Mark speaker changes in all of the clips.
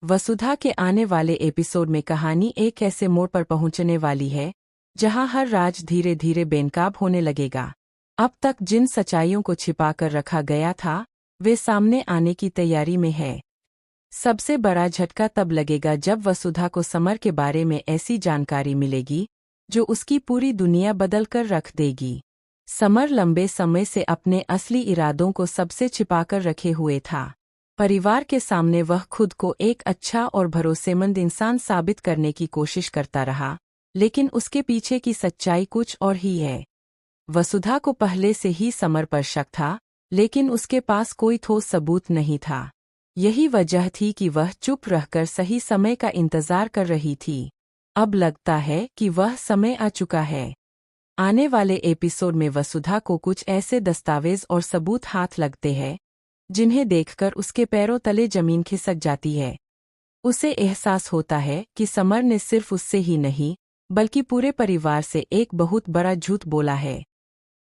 Speaker 1: वसुधा के आने वाले एपिसोड में कहानी एक ऐसे मोड़ पर पहुंचने वाली है जहां हर राज धीरे धीरे बेनकाब होने लगेगा। अब तक जिन सच्चाइयों को छिपाकर रखा गया था वे सामने आने की तैयारी में है। सबसे बड़ा झटका तब लगेगा जब वसुधा को समर के बारे में ऐसी जानकारी मिलेगी जो उसकी पूरी दुनिया बदल कर रख देगी। समर लंबे समय से अपने असली इरादों को सबसे छिपाकर रखे हुए था। परिवार के सामने वह खुद को एक अच्छा और भरोसेमंद इंसान साबित करने की कोशिश करता रहा, लेकिन उसके पीछे की सच्चाई कुछ और ही है। वसुधा को पहले से ही समर पर शक था, लेकिन उसके पास कोई ठोस सबूत नहीं था। यही वजह थी कि वह चुप रहकर सही समय का इंतजार कर रही थी। अब लगता है कि वह समय आ चुका है। आने वाले एपिसोड में वसुधा को कुछ ऐसे दस्तावेज और सबूत हाथ लगते हैं जिन्हें देखकर उसके पैरों तले जमीन खिसक जाती है। उसे एहसास होता है कि समर ने सिर्फ उससे ही नहीं बल्कि पूरे परिवार से एक बहुत बड़ा झूठ बोला है।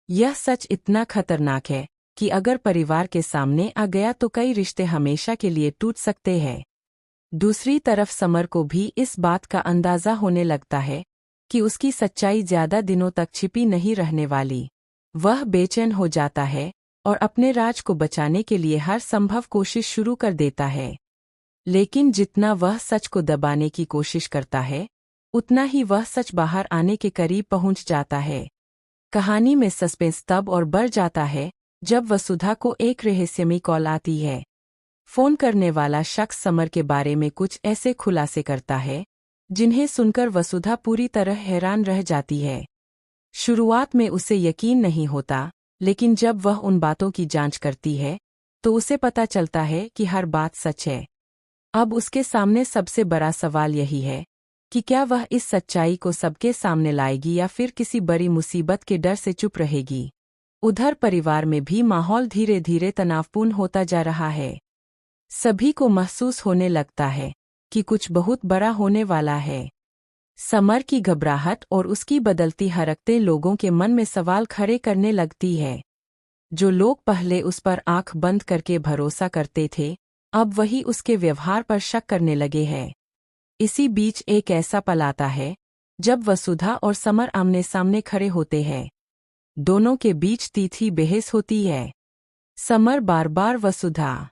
Speaker 1: यह सच इतना खतरनाक है कि अगर परिवार के सामने आ गया तो कई रिश्ते हमेशा के लिए टूट सकते हैं। दूसरी तरफ समर को भी इस बात का अंदाजा होने लगता है कि उसकी सच्चाई ज्यादा दिनों तक छिपी नहीं रहने वाली। वह बेचैन हो जाता है और अपने राज को बचाने के लिए हर संभव कोशिश शुरू कर देता है। लेकिन जितना वह सच को दबाने की कोशिश करता है, उतना ही वह सच बाहर आने के करीब पहुंच जाता है। कहानी में सस्पेंस तब और बढ़ जाता है जब वसुधा को एक रहस्यमयी कॉल आती है। फोन करने वाला शख्स समर के बारे में कुछ ऐसे खुलासे करता है जिन्हें सुनकर वसुधा पूरी तरह हैरान रह जाती है। शुरुआत में उसे यकीन नहीं होता, लेकिन जब वह उन बातों की जांच करती है तो उसे पता चलता है कि हर बात सच है। अब उसके सामने सबसे बड़ा सवाल यही है कि क्या वह इस सच्चाई को सबके सामने लाएगी या फिर किसी बड़ी मुसीबत के डर से चुप रहेगी। उधर परिवार में भी माहौल धीरे धीरे तनावपूर्ण होता जा रहा है। सभी को महसूस होने लगता है कि कुछ बहुत बड़ा होने वाला है। समर की घबराहट और उसकी बदलती हरकतें लोगों के मन में सवाल खड़े करने लगती है। जो लोग पहले उस पर आंख बंद करके भरोसा करते थे, अब वही उसके व्यवहार पर शक करने लगे हैं। इसी बीच एक ऐसा पल आता है जब वसुधा और समर आमने सामने खड़े होते हैं। दोनों के बीच तीखी बहस होती है। समर बार बार वसुधा